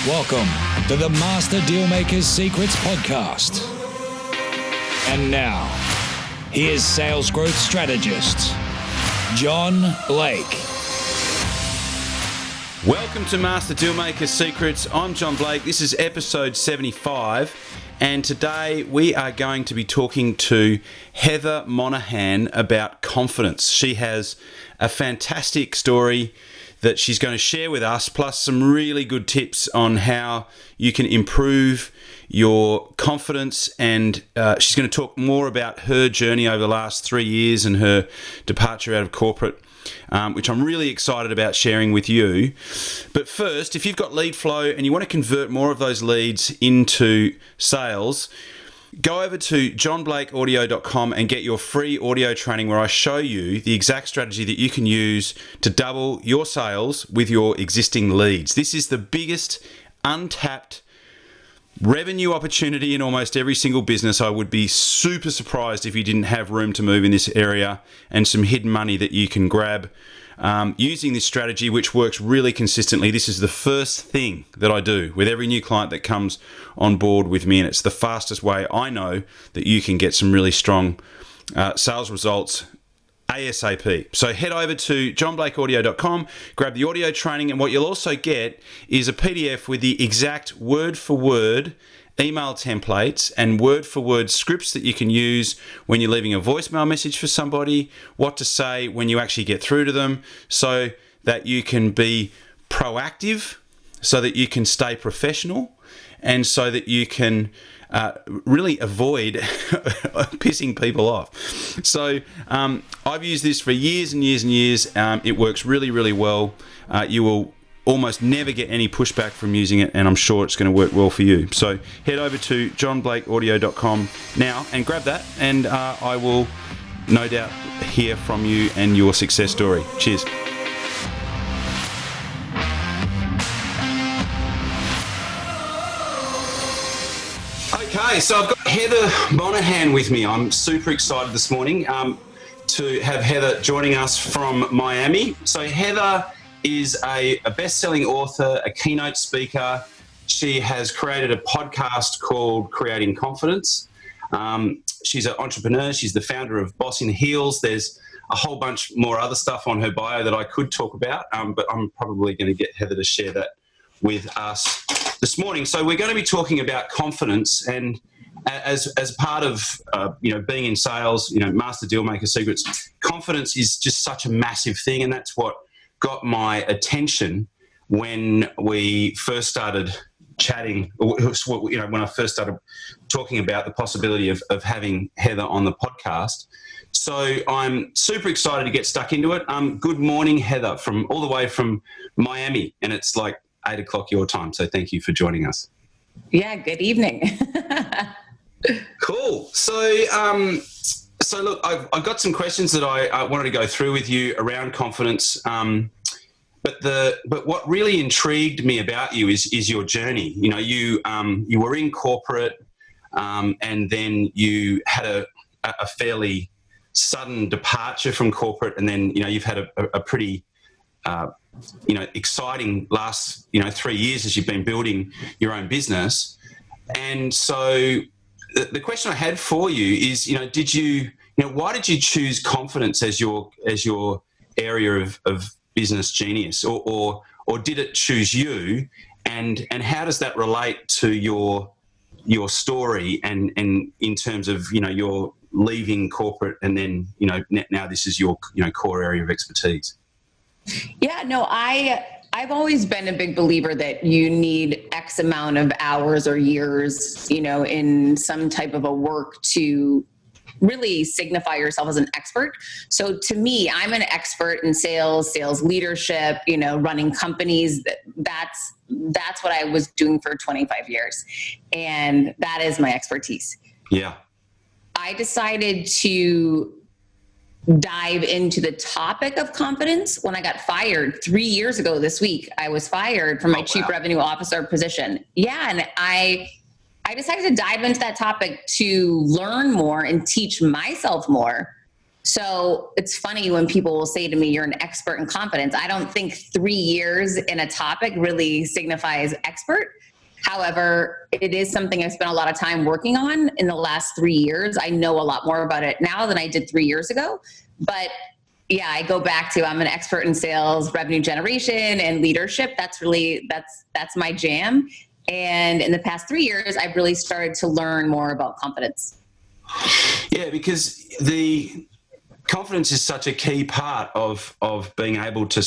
Welcome to the Master Dealmaker's Secrets podcast. And now, here's sales growth strategist, John Blake. Welcome to Master Dealmaker's Secrets. I'm John Blake. This is episode 75. And today we are going to be talking to Heather Monahan about confidence. She has a fantastic story that she's going to share with us, plus some really good tips on how you can improve your confidence. And she's going to talk more about her journey over the last 3 years and her departure out of corporate, which I'm really excited about sharing with you. But first, if you've got lead flow and you want to convert more of those leads into sales, go over to johnblakeaudio.com and get your free audio training where I show you the exact strategy that you can use to double your sales with your existing leads. This is the biggest untapped revenue opportunity in almost every single business. I would be super surprised if you didn't have room to move in this area and some hidden money that you can grab using this strategy, which works really consistently. This is the first thing that I do with every new client that comes on board with me, and it's the fastest way I know that you can get some really strong sales results ASAP. So head over to johnblakeaudio.com, grab the audio training, and what you'll also get is a PDF with the exact word-for-word email templates and word-for-word scripts that you can use when you're leaving a voicemail message for somebody, what to say when you actually get through to them, so that you can be proactive, so that you can stay professional, and so that you can really avoid pissing people off. So I've used this for years and years and years. It works really, really well. You will almost never get any pushback from using it, and I'm sure it's going to work well for you. So head over to johnblakeaudio.com now and grab that, and I will no doubt hear from you and your success story. Cheers. Okay, so I've got Heather Monahan with me. I'm super excited this morning to have Heather joining us from Miami. So Heather is a best-selling author, a keynote speaker. She has created a podcast called Creating Confidence. She's an entrepreneur. She's the founder of Boss in Heels. There's a whole bunch more other stuff on her bio that I could talk about, but I'm probably going to get Heather to share that with us this morning. So we're going to be talking about confidence, and as part of being in sales, Master Dealmaker Secrets, confidence is just such a massive thing, and that's what got my attention when we first started chatting, when I first started talking about the possibility of having Heather on the podcast. So I'm super excited to get stuck into it. Good morning, Heather, from all the way from Miami, and it's like 8 o'clock your time. So thank you for joining us. Yeah, good evening. Cool. So look, I've got some questions that I wanted to go through with you around confidence. But what really intrigued me about you is your journey. You were in corporate, and then you had a fairly sudden departure from corporate, and then you've had a pretty exciting last 3 years as you've been building your own business. And so the question I had for you is, why did you choose confidence as your area of business genius, or did it choose you? And how does that relate to your story and in terms of your leaving corporate and then now this is your core area of expertise? Yeah, no, I've always been a big believer that you need X amount of hours or years, in some type of a work to really signify yourself as an expert. So to me, I'm an expert in sales leadership, running companies. That's what I was doing for 25 years. And that is my expertise. Yeah. I decided to dive into the topic of confidence when I got fired 3 years ago this week. I was fired from my chief revenue officer position. Yeah. And I decided to dive into that topic to learn more and teach myself more. So it's funny when people will say to me, you're an expert in confidence. I don't think 3 years in a topic really signifies expert. However, it is something I've spent a lot of time working on in the last 3 years. I know a lot more about it now than I did 3 years ago. But yeah, I go back to, I'm an expert in sales, revenue generation, and leadership. That's my jam. And in the past 3 years, I've really started to learn more about confidence. Yeah, because the confidence is such a key part of being able to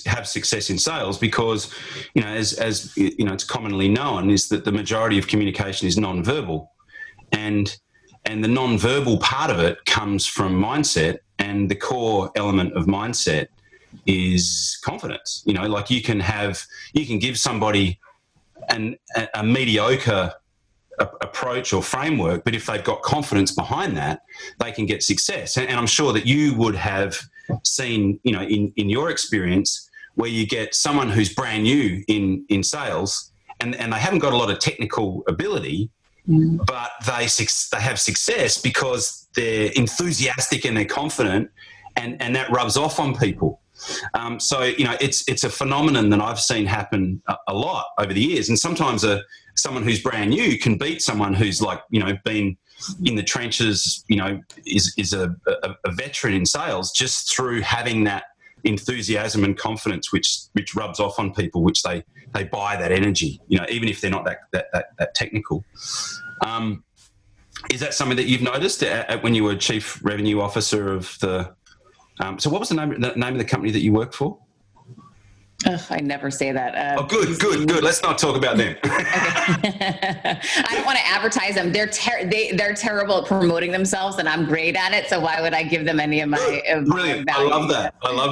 have success in sales, because, you know, as you know, it's commonly known is that the majority of communication is non-verbal, and the non-verbal part of it comes from mindset, and the core element of mindset is confidence. You know, like you can give somebody a mediocre approach or framework, but if they've got confidence behind that, they can get success. And I'm sure that you would have seen, you know, in your experience, where you get someone who's brand new in sales, and they haven't got a lot of technical ability, but they have success because they're enthusiastic and they're confident, and that rubs off on people. So, you know, it's a phenomenon that I've seen happen a lot over the years. And sometimes someone who's brand new can beat someone who's, like, you know, been in the trenches, you know, is a veteran in sales, just through having that enthusiasm and confidence, which rubs off on people, which they buy that energy, you know, even if they're not that technical. Is that something that you've noticed when you were Chief Revenue Officer of the... so what was the name of the company that you work for? I never say that. Good. Let's not talk about them. I don't want to advertise them. They're terrible at promoting themselves, and I'm great at it. So why would I give them any of my Brilliant. value? I love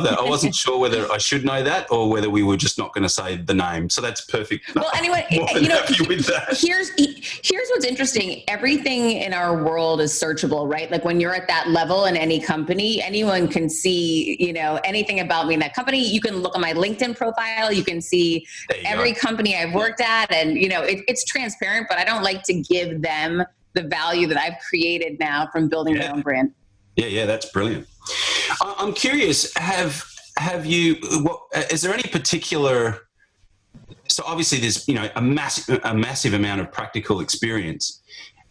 that. I wasn't sure whether I should know that or whether we were just not going to say the name. So that's perfect. Well, anyway, you know, here's what's interesting. Everything in our world is searchable, right? Like when you're at that level in any company, anyone can see, you know, anything about me in that company. You can look at my LinkedIn profile. You can see every company I've worked at, and, you know, it's transparent, but I don't like to give them the value that I've created now from building my own brand. Yeah, that's brilliant. I'm curious, is there any particular, so obviously there's, you know, a massive amount of practical experience.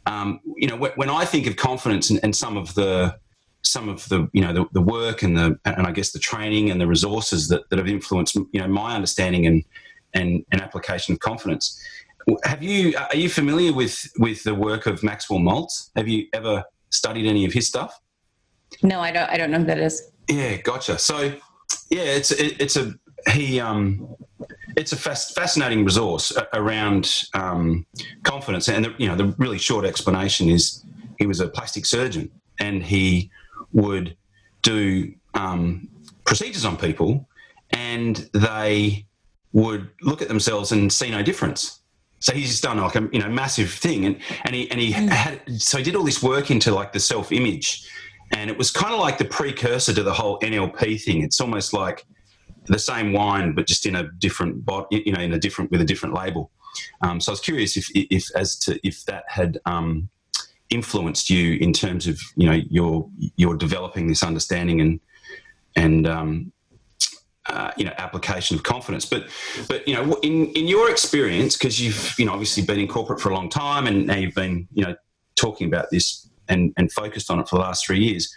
You know, when I think of confidence and some of the, you know, the work and I guess the training and the resources that have influenced, you know, my understanding and application of confidence. Are you familiar with the work of Maxwell Maltz? Have you ever studied any of his stuff? No, I don't know who that is. Yeah, gotcha. So yeah, it's a fascinating resource around confidence. And the really short explanation is he was a plastic surgeon, and he would do procedures on people, and they would look at themselves and see no difference. So he's just done like a massive thing, and he did all this work into like the self-image, and it was kind of like the precursor to the whole NLP thing. It's almost like the same wine, but just in a different with a different label. So I was curious if that had influenced you in terms of, you know, you're developing this understanding and application of confidence. But you know, in your experience, because you've, you know, obviously been in corporate for a long time, and now you've been, you know, talking about this and focused on it for the last 3 years,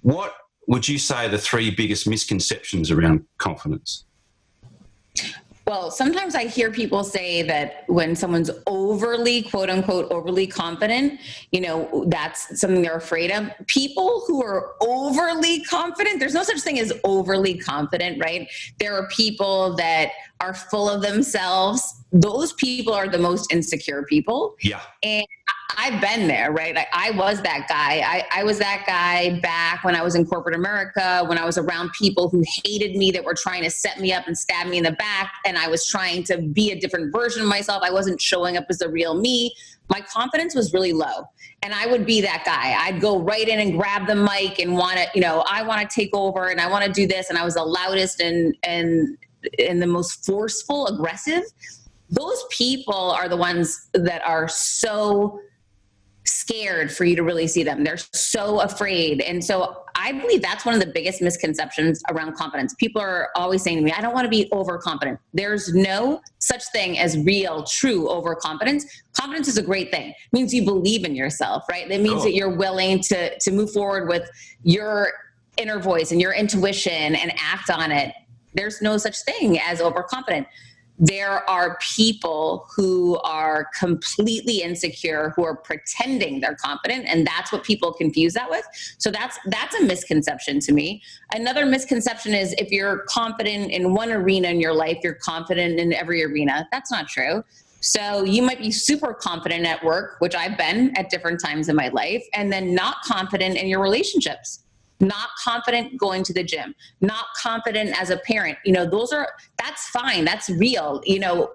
what would you say are the three biggest misconceptions around confidence? Well, sometimes I hear people say that when someone's overly, quote unquote, overly confident, you know, that's something they're afraid of. People who are overly confident, there's no such thing as overly confident, right? There are people that are full of themselves. Those people are the most insecure people. Yeah. And I've been there, right? I was that guy. I was that guy back when I was in corporate America, when I was around people who hated me, that were trying to set me up and stab me in the back. And I was trying to be a different version of myself. I wasn't showing up as the real me. My confidence was really low. And I would be that guy. I'd go right in and grab the mic and want to, you know, I want to take over and I want to do this. And I was the loudest and the most forceful, aggressive. Those people are the ones that are so scared for you to really see them. They're so afraid. And so I believe that's one of the biggest misconceptions around confidence. People are always saying to me, I don't want to be overconfident. There's no such thing as real, true overconfidence. Confidence is a great thing. It means you believe in yourself, right? That means that you're willing to move forward with your inner voice and your intuition and act on it. There's no such thing as overconfident. There are people who are completely insecure, who are pretending they're confident, and that's what people confuse that with. So that's a misconception to me. Another misconception is if you're confident in one arena in your life, you're confident in every arena. That's not true. So you might be super confident at work, which I've been at different times in my life, and then not confident in your relationships. Not confident going to the gym, not confident as a parent. That's fine. That's real.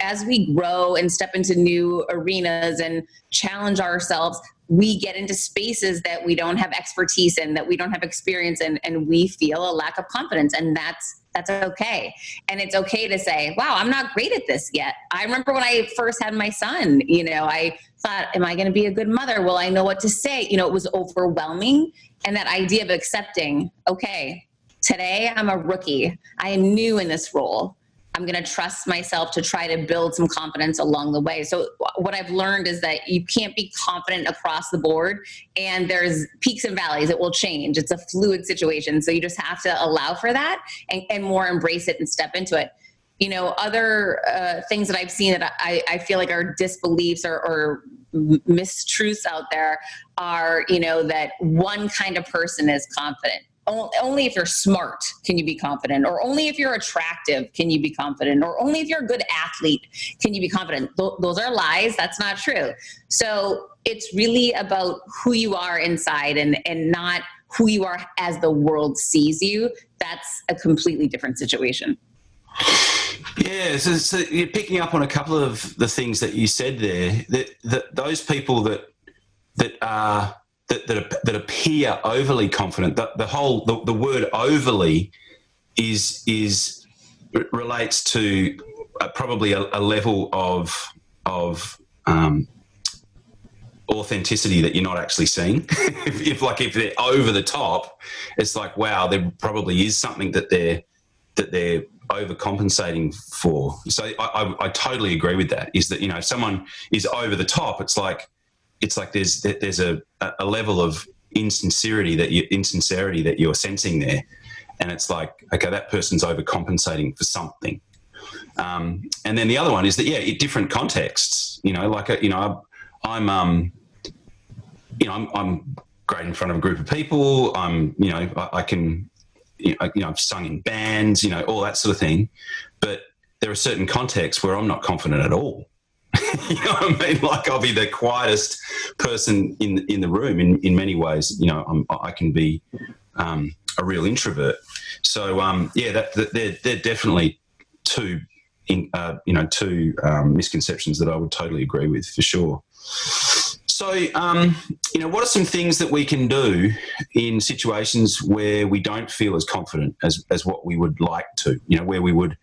As we grow and step into new arenas and challenge ourselves, we get into spaces that we don't have expertise in, that we don't have experience in, and we feel a lack of confidence. And that's okay. And it's okay to say, wow, I'm not great at this yet. I remember when I first had my son, I thought, am I going to be a good mother? Will I know what to say? It was overwhelming. And that idea of accepting, okay, today I'm a rookie. I am new in this role. I'm going to trust myself to try to build some confidence along the way. So what I've learned is that you can't be confident across the board, and there's peaks and valleys. It will change. It's a fluid situation. So you just have to allow for that and more embrace it and step into it. Other things that I've seen that I feel like are disbeliefs or mistruths out there are, that one kind of person is confident. Only if you're smart can you be confident, or only if you're attractive can you be confident, or only if you're a good athlete can you be confident. Those are lies. That's not true. So it's really about who you are inside and not who you are as the world sees you. That's a completely different situation. Yeah, so you're picking up on a couple of the things that you said there. That those people that appear overly confident. The word overly relates to probably a level of authenticity that you're not actually seeing. if they're over the top, it's like, wow, there probably is something that they're overcompensating for. So I totally agree with that. Is that if someone is over the top, it's like there's a level of insincerity that you're sensing there, and it's like, okay, that person's overcompensating for something. And then the other one is that in different contexts, I'm great in front of a group of people. I can. I've sung in bands, all that sort of thing. But there are certain contexts where I'm not confident at all. You know what I mean? Like, I'll be the quietest person in the room in many ways. I can be a real introvert. So, they're definitely two misconceptions that I would totally agree with, for sure. So, what are some things that we can do in situations where we don't feel as confident as what we would like to? Where we would,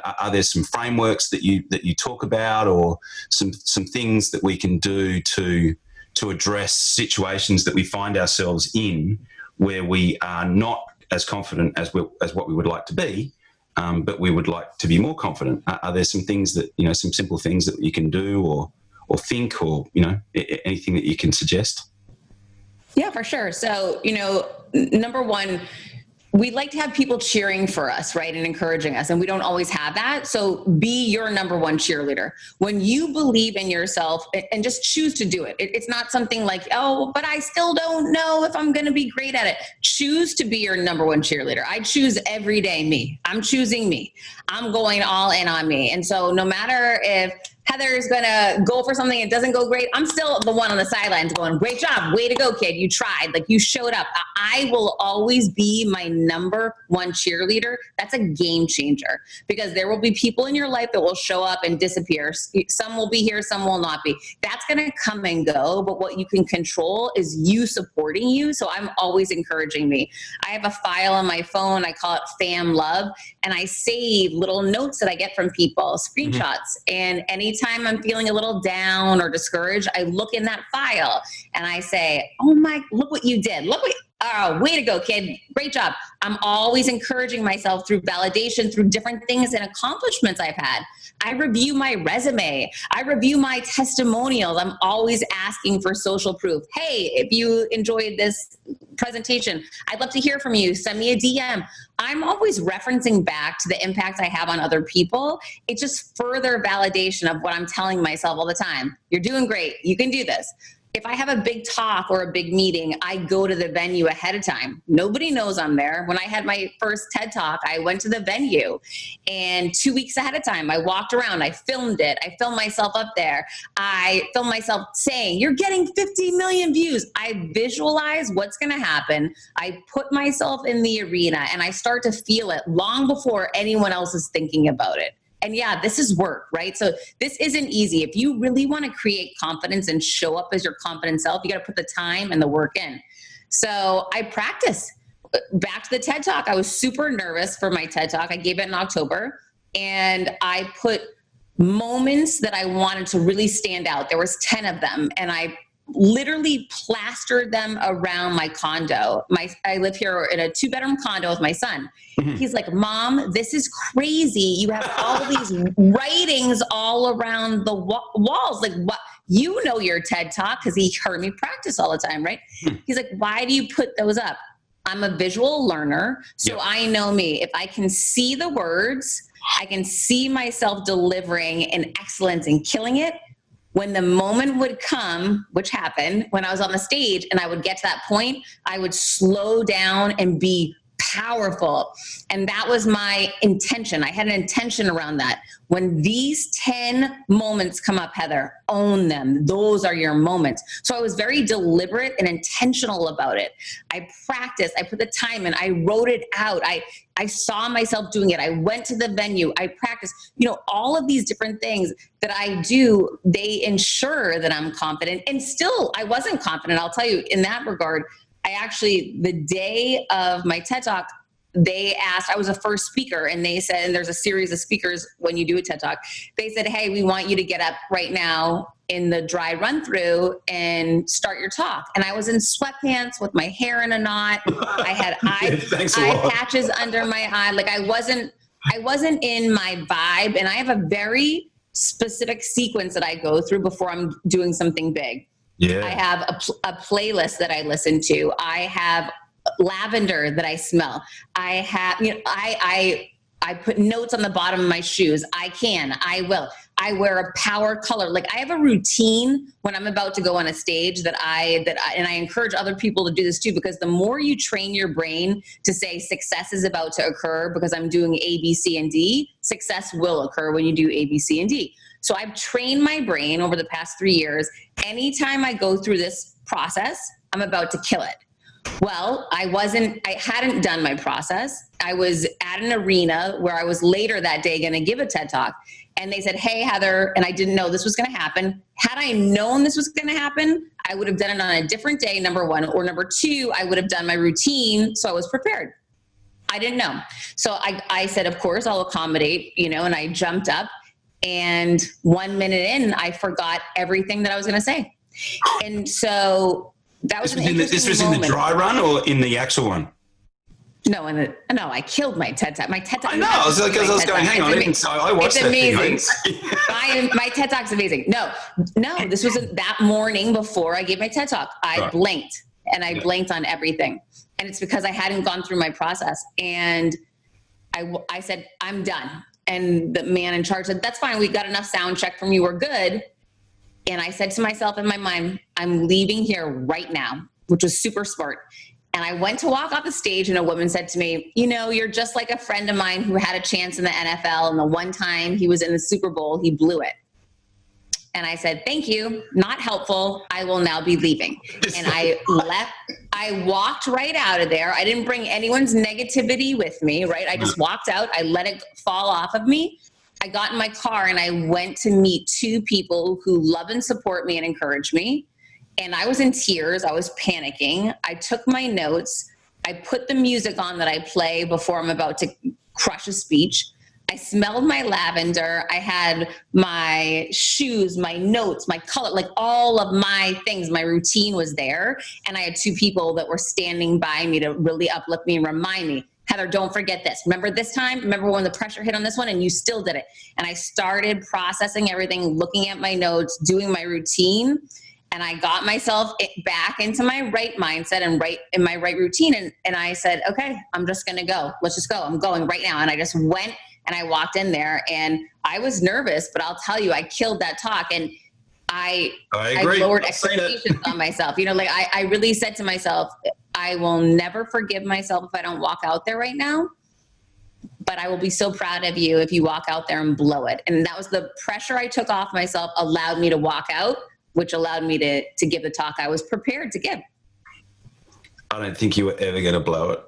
are there some frameworks that you talk about, or some things that we can do to address situations that we find ourselves in where we are not as confident as what we would like to be, but we would like to be more confident? Are there some things that some simple things that you can do, or think, or anything that you can suggest? Yeah, for sure. So, number one, we like to have people cheering for us, right, and encouraging us, and we don't always have that. So be your number one cheerleader. When you believe in yourself, and just choose to do it. It's not something like, oh, but I still don't know if I'm going to be great at it. Choose to be your number one cheerleader. I choose every day me. I'm choosing me. I'm going all in on me. And so no matter if Heather's going to go for something, it doesn't go great, I'm still the one on the sidelines going, great job, way to go, kid. You tried, like, you showed up. I will always be my number one cheerleader. That's a game changer, because there will be people in your life that will show up and disappear. Some will be here, some will not be. That's going to come and go. But what you can control is you supporting you. So I'm always encouraging me. I have a file on my phone. I call it Fam Love. And I save little notes that I get from people, screenshots. And anytime anytime I'm feeling a little down or discouraged, I look in that file and I say, oh my, look what you did. Oh, way to go, kid. Great job. I'm always encouraging myself through validation, through different things and accomplishments I've had. I review my resume. I review my testimonials. I'm always asking for social proof. Hey, if you enjoyed this presentation, I'd love to hear from you. Send me a DM. I'm always referencing back to the impact I have on other people. It's just further validation of what I'm telling myself all the time. You're doing great. You can do this. If I have a big talk or a big meeting, I go to the venue ahead of time. Nobody knows I'm there. When I had my first TED Talk, I went to the venue, and 2 weeks ahead of time, I walked around, I filmed it. I filmed myself up there. I filmed myself saying, you're getting 50 million views. I visualize what's going to happen. I put myself in the arena and I start to feel it long before anyone else is thinking about it. And yeah, this is work, right? So this isn't easy. If you really want to create confidence and show up as your confident self, you got to put the time and the work in. So I practice. Back to the TED Talk. I was super nervous for my TED Talk. I gave it in October, and I put moments that I wanted to really stand out. There was 10 of them, and I literally plastered them around my condo. I live here in a 2-bedroom condo with my son. Mm-hmm. He's like, Mom, this is crazy. You have all these writings all around the walls. Like, what? You know your TED Talk, because he heard me practice all the time, right? He's like, why do you put those up? I'm a visual learner, so yep. I know me. If I can see the words, I can see myself delivering in excellence and killing it. When the moment would come, which happened when I was on the stage and I would get to that point, I would slow down and be powerful. And that was my intention. I had an intention around that. When these 10 moments come up, Heather, own them. Those are your moments. So I was very deliberate and intentional about it. I practiced. I put the time in. I wrote it out. I saw myself doing it. I went to the venue. I practiced. All of these different things that I do, they ensure that I'm confident. And still, I wasn't confident. I'll tell you, in that regard, the day of my TED Talk, they asked, I was a first speaker, and they said, and there's a series of speakers when you do a TED Talk, they said, hey, we want you to get up right now in the dry run through and start your talk. And I was in sweatpants with my hair in a knot. I had eye patches under my eye. Like I wasn't in my vibe. And I have a very specific sequence that I go through before I'm doing something big. Yeah. I have a playlist that I listen to. I have lavender that I smell. I have, I put notes on the bottom of my shoes. I will. I wear a power color. Like I have a routine when I'm about to go on a stage and I encourage other people to do this too, because the more you train your brain to say success is about to occur because I'm doing A, B, C, and D, success will occur when you do A, B, C, and D. So I've trained my brain over the past 3 years. Anytime I go through this process, I'm about to kill it. Well, I hadn't done my process. I was at an arena where I was later that day going to give a TED Talk. And they said, hey, Heather, and I didn't know this was going to happen. Had I known this was going to happen, I would have done it on a different day, number one. Or number two, I would have done my routine, so I was prepared. I didn't know. So I said, of course, I'll accommodate, and I jumped up. And 1 minute in, I forgot everything that I was going to say. And so that was This was in the dry run or in the actual one? No, I killed my TED Talk. My TED Talk. I know. I was going, hang on. I watched that amazing. My TED Talk's amazing. No, this was that morning before I gave my TED Talk. I blinked, and I blinked on everything. And it's because I hadn't gone through my process. And I said, I'm done. And the man in charge said, that's fine. We got enough sound check from you. We're good. And I said to myself in my mind, I'm leaving here right now, which was super smart. And I went to walk off the stage, and a woman said to me, you're just like a friend of mine who had a chance in the NFL. And the one time he was in the Super Bowl, he blew it. And I said, thank you. Not helpful. I will now be leaving. And I left. I walked right out of there. I didn't bring anyone's negativity with me, right? I just walked out. I let it fall off of me. I got in my car and I went to meet 2 people who love and support me and encourage me. And I was in tears. I was panicking. I took my notes. I put the music on that I play before I'm about to crush a speech. I smelled my lavender. I had my shoes, my notes, my color, like all of my things. My routine was there. And I had two people that were standing by me to really uplift me and remind me, Heather, don't forget this. Remember this time? Remember when the pressure hit on this one and you still did it? And I started processing everything, looking at my notes, doing my routine. And I got myself back into my right mindset and right in my right routine. And I said, okay, I'm just going to go. Let's just go. I'm going right now. And I just went and I walked in there and I was nervous, but I'll tell you, I killed that talk. And I lowered expectations on myself. You know, like I really said to myself, I will never forgive myself if I don't walk out there right now, but I will be so proud of you if you walk out there and blow it. And that was the pressure I took off myself, allowed me to walk out, which allowed me to give the talk I was prepared to give. I don't think you were ever going to blow it.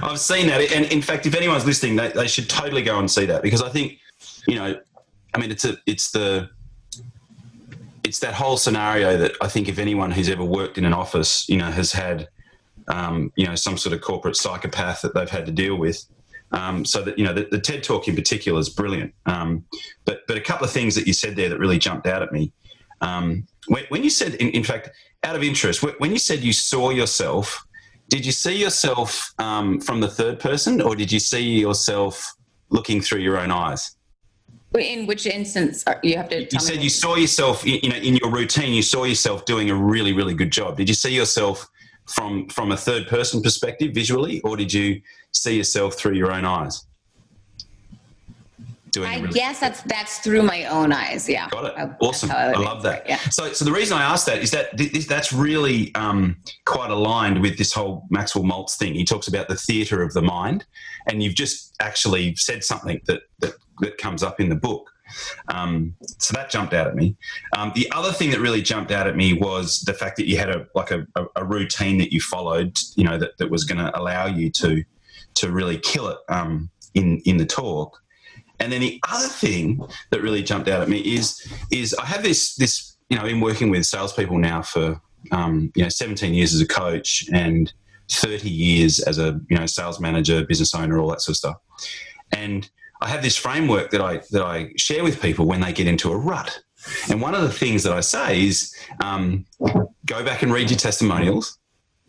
I've seen that. And in fact, if anyone's listening, they should totally go and see that, because I think, you know, I mean, it's that whole scenario that I think if anyone who's ever worked in an office, you know, has had, you know, some sort of corporate psychopath that they've had to deal with. So that, you know, the TED Talk in particular is brilliant. But a couple of things that you said there that really jumped out at me. When you said, in fact, out of interest, when you said you saw yourself, did you see yourself from the third person, or did you see yourself looking through your own eyes? In which instance you have to tell me? You said you saw yourself, you know, in your routine, you saw yourself doing a really, really good job. Did you see yourself from a third person perspective visually, or did you see yourself through your own eyes? I guess that's through my own eyes. Yeah. Got it. Awesome. I love that. Yeah. So the reason I asked that is that that's really quite aligned with this whole Maxwell Maltz thing. He talks about the theatre of the mind, and you've just actually said something that comes up in the book. So that jumped out at me. The other thing that really jumped out at me was the fact that you had a routine that you followed, you know, that was going to allow you to really kill it in the talk. And then the other thing that really jumped out at me is I have this you know, I've been working with salespeople now for 17 years as a coach and 30 years as a, you know, sales manager, business owner, all that sort of stuff. And I have this framework that I share with people when they get into a rut. And one of the things that I say is go back and read your testimonials,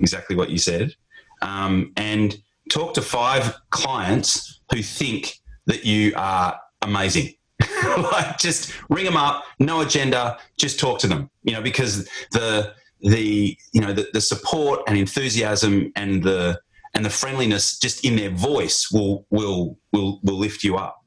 exactly what you said, and talk to 5 clients who think that you are amazing. Like, just ring them up, no agenda, just talk to them, you know, because the support and enthusiasm and the friendliness just in their voice will lift you up.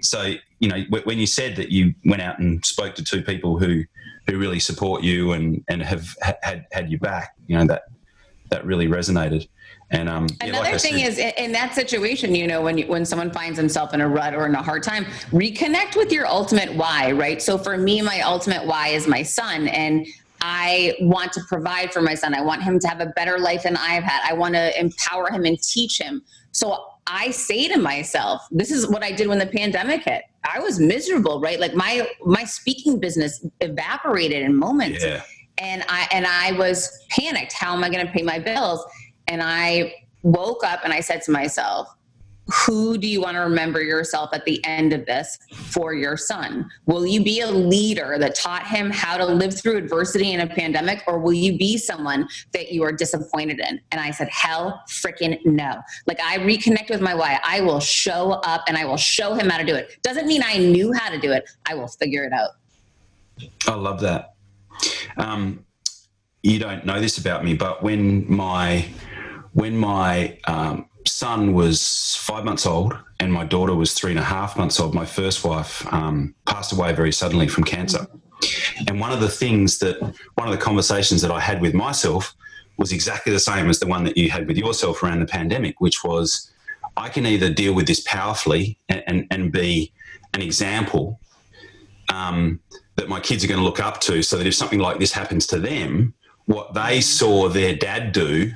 So, you know, when you said that you went out and spoke to 2 people who really support you and have had your back, you know, that really resonated. And another thing is, in that situation, you know, when someone finds himself in a rut or in a hard time, reconnect with your ultimate why, right? So for me, my ultimate why is my son, and I want to provide for my son. I want him to have a better life than I've had. I want to empower him and teach him. So I say to myself, this is what I did when the pandemic hit. I was miserable, right? Like my speaking business evaporated in moments. Yeah. And I was panicked. How am I going to pay my bills? And I woke up and I said to myself, who do you want to remember yourself at the end of this for your son? Will you be a leader that taught him how to live through adversity in a pandemic, or will you be someone that you are disappointed in? And I said, hell freaking no. Like, I reconnect with my why. I will show up and I will show him how to do it. Doesn't mean I knew how to do it. I will figure it out. I love that. You don't know this about me, but when my son was 5 months old and my daughter was 3.5 months old, my first wife passed away very suddenly from cancer. And one of the conversations that I had with myself was exactly the same as the one that you had with yourself around the pandemic, which was, I can either deal with this powerfully and be an example that my kids are going to look up to, so that if something like this happens to them, what they saw their dad do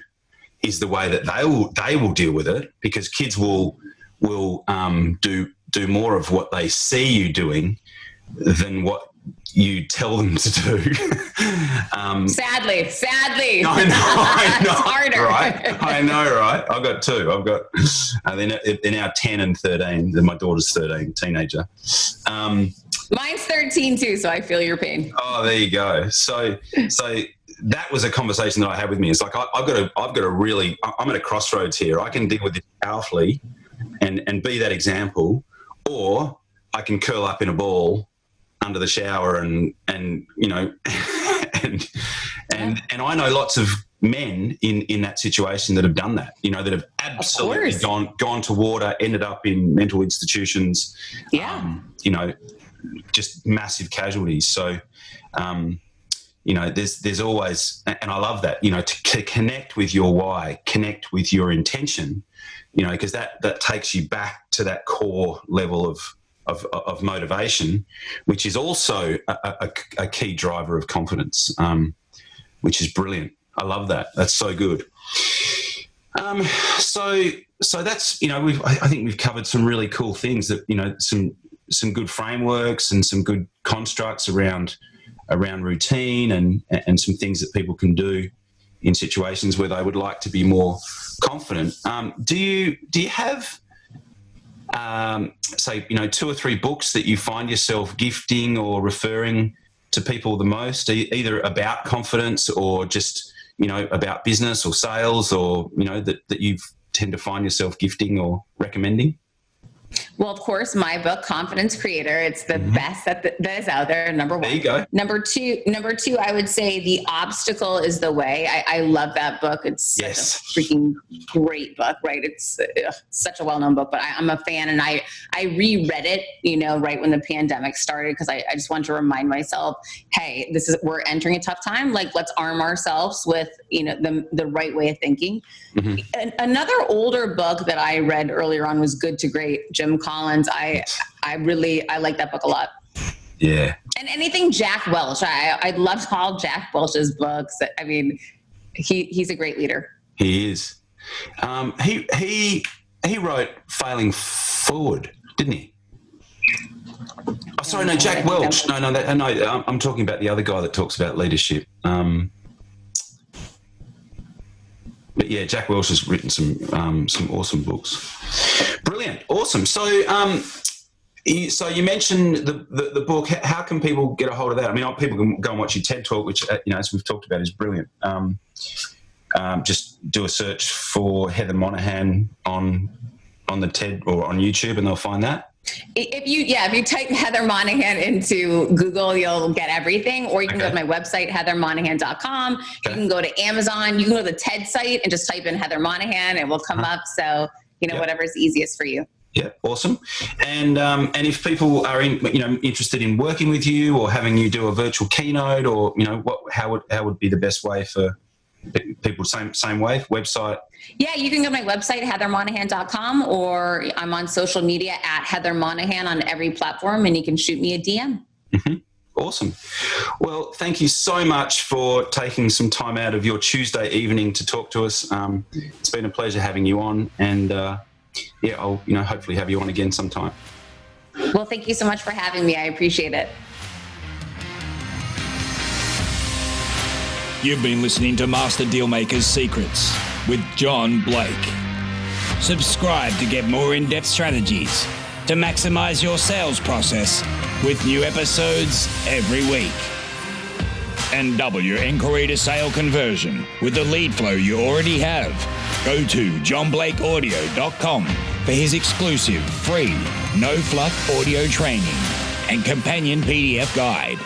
is the way that they will deal with it, because kids will do more of what they see you doing than what you tell them to do. Sadly. I know, It's harder. right? I know, right? I've got two. They're now 10 and 13. My daughter's 13, teenager. Mine's 13 too, so I feel your pain. Oh, there you go. So that was a conversation that I had with me. It's like I'm at a crossroads here. I can deal with this powerfully and be that example, or I can curl up in a ball under the shower and you know and I know lots of men in that situation that have done that, you know, that have absolutely gone to water, ended up in mental institutions. Yeah. You know, just massive casualties. So you know, there's always, and I love that, you know, to connect with your why, connect with your intention, you know, because that takes you back to that core level of motivation, which is also a key driver of confidence, which is brilliant. I love that. That's so good. So that's, you know, I think we've covered some really cool things that, you know, some good frameworks and some good constructs around routine and some things that people can do in situations where they would like to be more confident. Do you have say, you know, 2 or 3 books that you find yourself gifting or referring to people the most, either about confidence or just, you know, about business or sales, or, you know, that you tend to find yourself gifting or recommending? Well, of course, my book, Confidence Creator, it's the best that is out there. Number 1. There you go. Number two, I would say The Obstacle is the Way. I love that book. It's such a freaking great book, right? It's such a well-known book, but I'm a fan, and I reread it, you know, right when the pandemic started, because I just wanted to remind myself, hey, we're entering a tough time. Like, let's arm ourselves with, you know, the right way of thinking. Mm-hmm. Another older book that I read earlier on was Good to Great, Jim Collins. I like that book a lot. Yeah. And anything Jack Welch. I loved all Jack Welch's books. I mean, he's a great leader. He is. He wrote Failing Forward, didn't he? Oh, sorry, no, Jack Welch. No, I'm talking about the other guy that talks about leadership. But yeah, Jack Welch has written some awesome books. Brilliant, awesome. So, you mentioned the book. How can people get a hold of that? I mean, people can go and watch your TED Talk, which, you know, as we've talked about, is brilliant. Just do a search for Heather Monahan on the TED or on YouTube, and they'll find that. If you type Heather Monahan into Google, you'll get everything. Or you can go to my website, heathermonahan.com. Okay. You can go to Amazon. You can go to the TED site and just type in Heather Monahan. It will come up. So, you know, whatever's easiest for you. Yeah, awesome. And if people are interested in working with you or having you do a virtual keynote, or, you know, how would be the best way for people? Same way, website? Yeah, you can go to my website, heathermonahan.com, or I'm on social media at Heather Monahan on every platform, and you can shoot me a DM. Mm-hmm. Awesome. Well, thank you so much for taking some time out of your Tuesday evening to talk to us. It's been a pleasure having you on, and I'll, you know, hopefully have you on again sometime. Well, thank you so much for having me. I appreciate it. You've been listening to Master Dealmaker's Secrets with John Blake. Subscribe to get more in-depth strategies to maximize your sales process with new episodes every week. And double your inquiry to sale conversion with the lead flow you already have. Go to johnblakeaudio.com for his exclusive free no-fluff audio training and companion PDF guide.